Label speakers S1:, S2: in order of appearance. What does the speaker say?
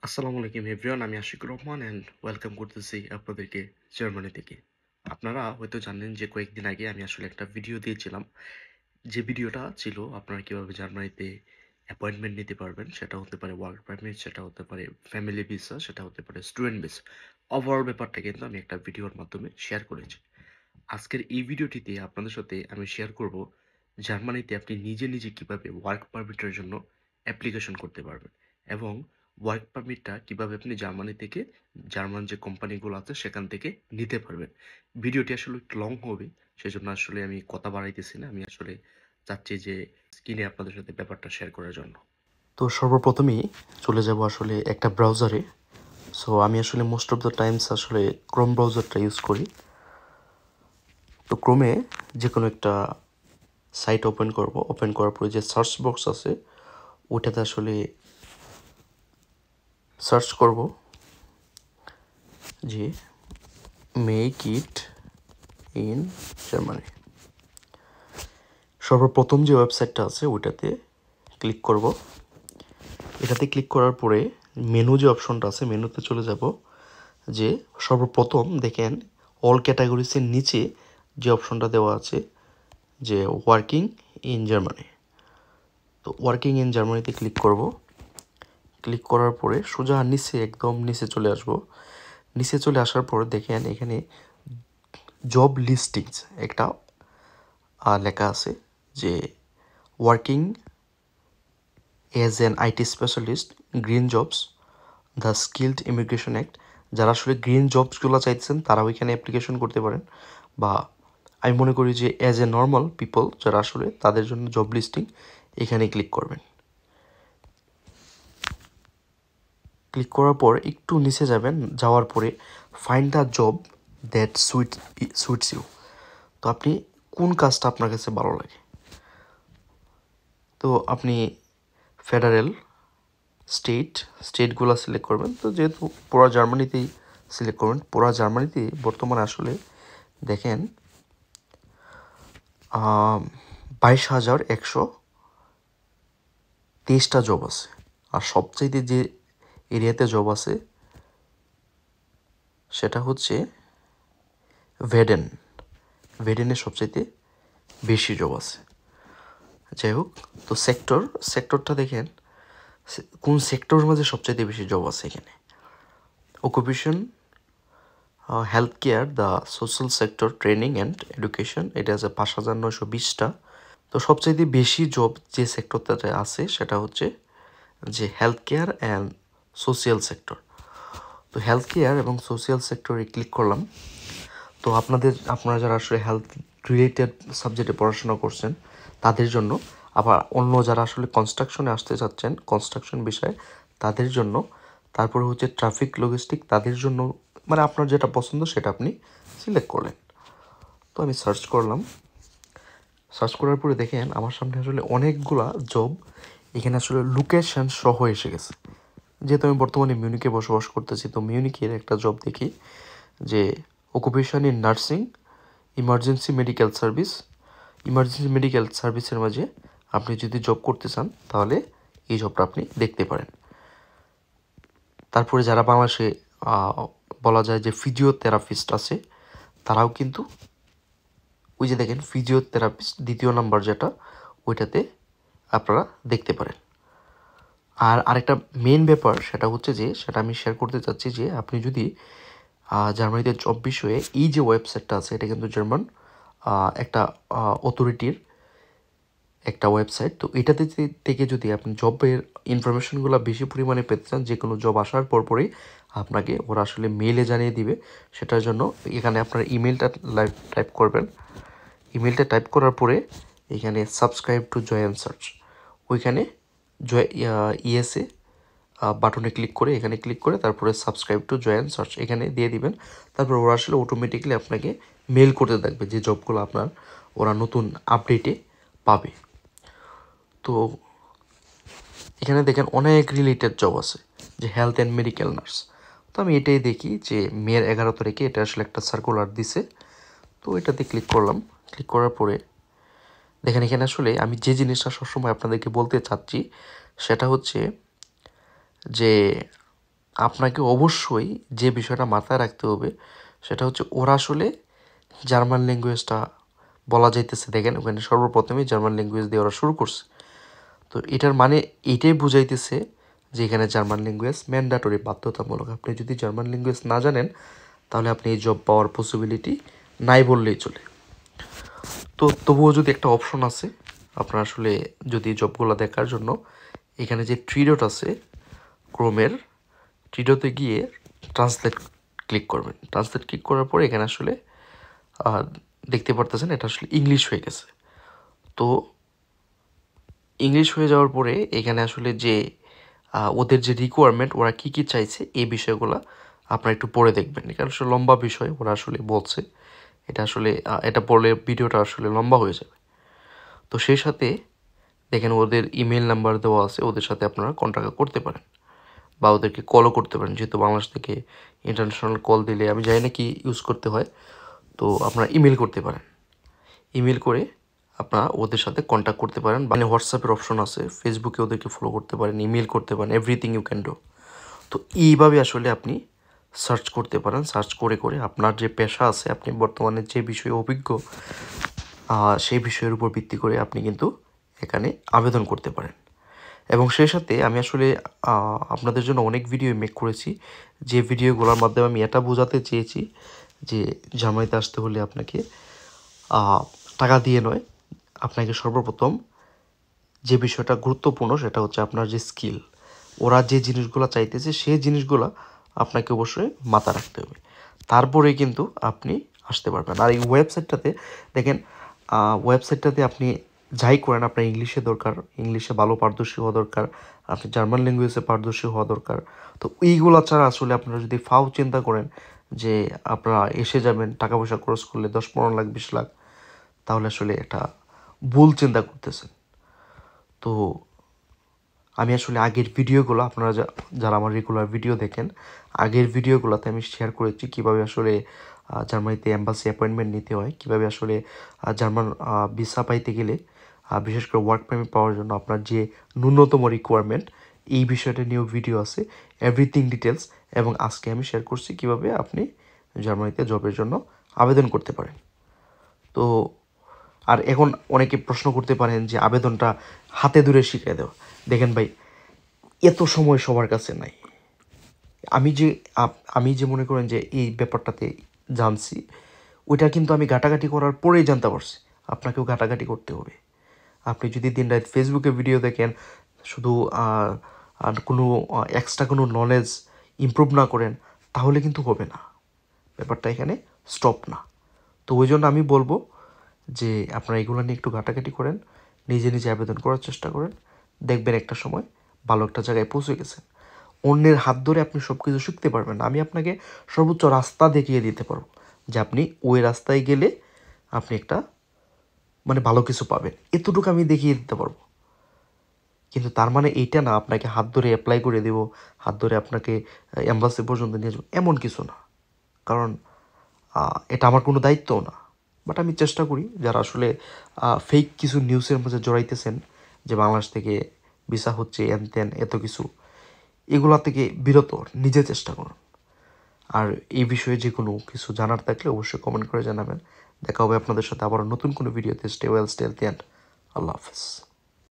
S1: আসসালামু আলাইকুম এভরিওয়ান, আমি আশিকুর রহমান অ্যান্ড ওয়েলকাম করতেছি আপনাদেরকে জার্মানি থেকে। আপনারা হয়তো জানেন যে কয়েকদিন আগে আমি আসলে একটা ভিডিও দিয়েছিলাম। যে ভিডিওটা ছিল আপনারা কিভাবে জার্মানিতে অ্যাপয়েন্টমেন্ট নিতে পারবেন। সেটা হতে পারে ওয়ার্ক পারমিট, সেটা হতে পারে ফ্যামিলি ভিসা, সেটা হতে পারে স্টুডেন্ট ভিসা। ওভারঅল ব্যাপারটা কিন্তু আমি একটা ভিডিওর মাধ্যমে শেয়ার করেছি। আজকের এই ভিডিওটিতে আপনাদের সাথে আমি শেয়ার করব জার্মানিতে আপনি নিজে নিজে কিভাবে ওয়ার্ক পারমিটের জন্য অ্যাপ্লিকেশন করতে পারবেন এবং ওয়ার্ক পারমিটটা কিভাবে আপনি জার্মানি থেকে জার্মান যে কোম্পানিগুলো আছে সেখান থেকে নিতে পারবেন। ভিডিওটি আসলে একটু লং হবে, সেজন্য আসলে আমি কথা বাড়াইতেছি না। আমি আসলে চাচ্ছি যে স্ক্রিনে আপনাদের সাথে ব্যাপারটা শেয়ার করার জন্য। তো সর্বপ্রথমেই চলে যাব আসলে একটা ব্রাউজারে। সো আমি আসলে মোস্ট অফ দ্য টাইমস আসলে ক্রোম ব্রাউজারটা ইউজ করি। তো ক্রোমে যে কোনো একটা সাইট ওপেন করব। ওপেন করার পরে যে সার্চ বক্স আছে ওটাতে আসলে সার্চ করব যে মেক ইট ইন জার্মানি। সর্বপ্রথম যে ওয়েবসাইটটা আছে ওইটাতে ক্লিক করব। এটাতে ক্লিক করার পরে মেনু যে অপশনটা আছে মেনুতে চলে যাব। যে সর্বপ্রথম দেখেন অল ক্যাটাগরিজের নিচে যে অপশনটা দেওয়া আছে যে ওয়ার্কিং ইন জার্মানি। তো ওয়ার্কিং ইন জার্মানিতে ক্লিক করব। ক্লিক করার পরে সোজা নিচে একদম নিচে চলে আসব। নিচে চলে আসার পরে দেখেন এখানে জব লিস্টিংস একটা লেখা আছে যে working as an IT specialist green jobs the skilled immigration act. যারা আসলে গ্রিন জবসগুলো চাইছেন তারা ওইখানে অ্যাপ্লিকেশন করতে পারেন, বা আমি মনে করি যে অ্যাজ এ নর্মাল পিপল যারা আসলে তাদের জন্য জব লিস্টিং এখানে ক্লিক করবেন। ক্লিক করার পর একটু নিচে যাবেন, যাওয়ার পরে find the job that suits you. তো আপনি কোন কাজটা আপনার কাছে ভালো লাগে। তো আপনি ফেডারেল স্টেটগুলো সিলেক্ট করবেন। তো যেহেতু পুরো জার্মানিতেই সিলেক্ট করবেন, পুরো জার্মানিতেই বর্তমানে আসলে দেখেন 22,123টা জব আছে। আর সবচাইতে যে এরিয়াতে জব আছে সেটা হচ্ছে ভেডেনে সবচাইতে বেশি জব আছে। যাই হোক, তো সেক্টরটা দেখেন কোন সেক্টরের মাঝে সবচাইতে বেশি জব আছে এখানে। Occupation, health care, the social sector, training and education, এটা আছে 5,920টা। তো সবচাইতে বেশি জব যে সেক্টরটাতে আছে সেটা হচ্ছে যে health care and social sector. তো হেলথ কেয়ার এবং সোশিয়াল সেক্টরে ক্লিক করলাম। তো আপনারা যারা আসলে হেলথ রিলেটেড সাবজেক্টে পড়াশোনা করছেন তাদের জন্য, আবার অন্য যারা আসলে কনস্ট্রাকশনে আসতে চাচ্ছেন কনস্ট্রাকশন বিষয়ে তাদের জন্য, তারপরে হচ্ছে ট্রাফিক লজিস্টিক তাদের জন্য, মানে আপনার যেটা পছন্দ সেটা আপনি সিলেক্ট করলেন। তো আমি সার্চ করলাম। সার্চ করার পরে দেখেন আমার সামনে আসলে অনেকগুলা জব এখানে আসলে লোকেশন সহ এসে গেছে। যেহেতু আমি বর্তমানে মিউনিকে বসবাস করতেছি, তো মিউনিকের একটা জব দেখি যে occupation in nursing, emergency medical সার্ভিসের মাঝে আপনি যদি জব করতে চান তাহলে এই জবটা আপনি দেখতে পারেন। তারপরে যারা বাংলাদেশে বলা যায় যে ফিজিওথেরাপিস্ট আছে তারাও কিন্তু ওই যে দেখেন ফিজিওথেরাপিস্ট দ্বিতীয় নাম্বার যেটা ওইটাতে আপনারা দেখতে পারেন। আর আরেকটা মেন ব্যাপার সেটা হচ্ছে যে সেটা আমি শেয়ার করতে চাচ্ছি যে আপনি যদি জার্মানিতে জব বিষয়ে এই যে ওয়েবসাইটটা আছে এটা কিন্তু জার্মান একটা অথরিটির একটা ওয়েবসাইট। তো এটাতে থেকে যদি আপনি জবের ইনফরমেশনগুলো বেশি পরিমাণে পেতে চান, যে কোনো জব আসার পরপরই আপনাকে ওরা আসলে মেইলে জানিয়ে দিবে। সেটার জন্য এখানে আপনার ইমেলটা টাইপ করবেন। ইমেলটা টাইপ করার পরে এখানে সাবস্ক্রাইব টু জয়েন সার্চ ওইখানে ইএসএ বাটনে ক্লিক করে এখানে ক্লিক করে তারপরে সাবস্ক্রাইব টু জয়েন সার্চ এখানে দিয়ে দিবেন। তারপর ওরা আসলে অটোমেটিক্যালি আপনাকে মেল করতে থাকবে যে জবগুলো আপনার ওরা নতুন আপডেটে পাবে। তো এখানে দেখেন অনেক রিলেটেড জব আছে যে হেলথ অ্যান্ড মেডিকেল নার্স। তো আমি এটাই দেখি যে মের 11 তারিখে এটা আসলে একটা সার্কুলার দিছে। তো এটাতে ক্লিক করলাম। ক্লিক করার পরে দেখেন এখানে আসলে আমি যে জিনিসটা সবসময় আপনাদেরকে বলতে চাচ্ছি সেটা হচ্ছে যে আপনাকে অবশ্যই যে বিষয়টা মাথায় রাখতে হবে সেটা হচ্ছে ওরা আসলে জার্মান ল্যাঙ্গুয়েজটা বলা যাইতেছে, দেখেন ওখানে সর্বপ্রথমেই জার্মান ল্যাঙ্গুয়েজ দিয়ে ওরা শুরু করছে। তো এটার মানে এইটাই বুঝাইতেছে যে এখানে জার্মান ল্যাঙ্গুয়েজ ম্যান্ডেটরি, বাধ্যতামূলক। আপনি যদি জার্মান ল্যাঙ্গুয়েজ না জানেন তাহলে আপনি এই জব পাওয়ার পসিবিলিটি নাই বললেই চলে। তো তবুও যদি একটা অপশন আছে আপনার আসলে যদি জবগুলো দেখার জন্য, এখানে যে থ্রি ডট আছে ক্রোমের, থ্রি ডটে গিয়ে ট্রান্সলেট ক্লিক করবেন। ট্রান্সলেট ক্লিক করার পরে এখানে আসলে দেখতে পারতেছেন এটা আসলে ইংলিশ হয়ে গেছে। তো ইংলিশ হয়ে যাওয়ার পরে এখানে আসলে যে ওদের যে রিকোয়ারমেন্ট, ওরা কী কী চাইছে এই বিষয়গুলো আপনারা একটু পড়ে দেখবেন। এখানে আসলে লম্বা বিষয় ওরা আসলে বলছে, এটা আসলে এটা পড়লে ভিডিওটা আসলে লম্বা হয়ে যাবে। তো সেই সাথে দেখেন ওদের ইমেল নাম্বার দেওয়া আছে, ওদের সাথে আপনারা কন্ট্যাক্ট করতে পারেন বা ওদেরকে কলও করতে পারেন, যেহেতু বাংলাদেশ থেকে ইন্টারন্যাশনাল কল দিলে আমি জানি না কি ইউজ করতে হয়। তো আপনারা ইমেল করতে পারেন, ইমেল করে আপনারা ওদের সাথে কন্ট্যাক্ট করতে পারেন। মানে হোয়াটসঅ্যাপের অপশন আছে, ফেসবুকে ওদেরকে ফলো করতে পারেন, ইমেল করতে পারেন, এভরিথিং ইউ ক্যান ডু। তো এইভাবে আসলে আপনি সার্চ করতে পারেন। সার্চ করে করে আপনার যে পেশা আছে, আপনি বর্তমানে যে বিষয়ে অভিজ্ঞ, সেই বিষয়ের উপর ভিত্তি করে আপনি কিন্তু এখানে আবেদন করতে পারেন। এবং সেই সাথে আমি আসলে আপনাদের জন্য অনেক ভিডিও মেক করেছি, যে ভিডিওগুলোর মাধ্যমে আমি এটা বোঝাতে চেয়েছি যে জার্মানিতে আসতে হলে আপনাকে টাকা দিয়ে নয়, আপনাকে সর্বপ্রথম যে বিষয়টা গুরুত্বপূর্ণ সেটা হচ্ছে আপনার যে স্কিল, ওরা যে জিনিসগুলো চাইতেছে সেই জিনিসগুলো আপনাকে অবশ্যই মাথা রাখতে হবে, তারপরে কিন্তু আপনি আসতে পারবেন। আর এই ওয়েবসাইটটাতে দেখেন, ওয়েবসাইটটাতে আপনি যাই করেন আপনার ইংলিশে দরকার, ইংলিশে ভালো পারদর্শী হওয়া দরকার, আপনি জার্মান ল্যাঙ্গুয়েজে পারদর্শী হওয়া দরকার। তো এইগুলো ছাড়া আসলে আপনারা যদি ফাও চিন্তা করেন যে আপনারা এসে যাবেন টাকা পয়সা খরচ করলে 10-15 লাখ 20 লাখ, তাহলে আসলে এটা ভুল চিন্তা করতেছেন। তো আমি আসলে আগের ভিডিওগুলো আপনারা যারা আমার রেগুলার ভিডিও দেখেন, আগের ভিডিওগুলোতে আমি শেয়ার করেছি কীভাবে আসলে জার্মানিতে এম্বাসি অ্যাপয়েন্টমেন্ট নিতে হয়, কীভাবে আসলে জার্মান ভিসা পাইতে গেলে বিশেষ করে ওয়ার্ক পারমিট পাওয়ার জন্য আপনার যে ন্যূনতম রিকোয়ারমেন্ট, এই বিষয়টা নিয়েও ভিডিও আছে, এভরিথিং ডিটেলস। এবং আজকে আমি শেয়ার করছি কীভাবে আপনি জার্মানিতে জবের জন্য আবেদন করতে পারেন। তো আর এখন অনেকে প্রশ্ন করতে পারেন যে আবেদনটা হাতে ধরে শিখিয়ে দেওয়া, দেখেন ভাই এত সময় সবার কাছে নাই। আমি যে মনে করেন যে এই ব্যাপারটাতে জানছি, ওইটা কিন্তু আমি ঘাটাঘাটি করার পরেই জানতে পারছি। আপনাকেও ঘাটাঘাটি করতে হবে। আপনি যদি দিন রাত ফেসবুকে ভিডিও দেখেন, শুধু আর কোনো এক্সট্রা কোনো নলেজ ইমপ্রুভ না করেন, তাহলে কিন্তু হবে না, ব্যাপারটা এখানে স্টপ না। তো ওই জন্য আমি বলবো যে আপনারা এগুলো নিয়ে একটু ঘাটাঘাটি করেন, নিজে নিজে আবেদন করার চেষ্টা করেন, দেখবেন একটা সময় ভালো একটা জায়গায় পৌঁছে গেছেন। অন্যের হাত ধরে আপনি সব কিছু শিখতে পারবেন না, আমি আপনাকে সর্বোচ্চ রাস্তা দেখিয়ে দিতে পারবো যে আপনি ওই রাস্তায় গেলে আপনি একটা মানে ভালো কিছু পাবেন, এতটুকু আমি দেখিয়ে দিতে পারবো। কিন্তু তার মানে এইটা না আপনাকে হাত ধরে অ্যাপ্লাই করে দেবো, হাত ধরে আপনাকে এম্বাসি পর্যন্ত নিয়ে যাবো, এমন কিছু না। কারণ এটা আমার কোনো দায়িত্বও না। বাট আমি চেষ্টা করি যারা আসলে ফেক কিছু নিউজের মধ্যে জড়াইতেছেন যে বাংলাদেশ থেকে ভিসা হচ্ছে এন তেন এত কিছু, এগুলা থেকে বিরত নিজে চেষ্টা করুন। আর এই বিষয়ে যে কোনো কিছু জানার থাকলে অবশ্যই কমেন্ট করে জানাবেন। দেখা হবে আপনাদের সাথে আবার নতুন কোনো ভিডিওতে। Stay well, stay healthy, and Allah হাফেজ।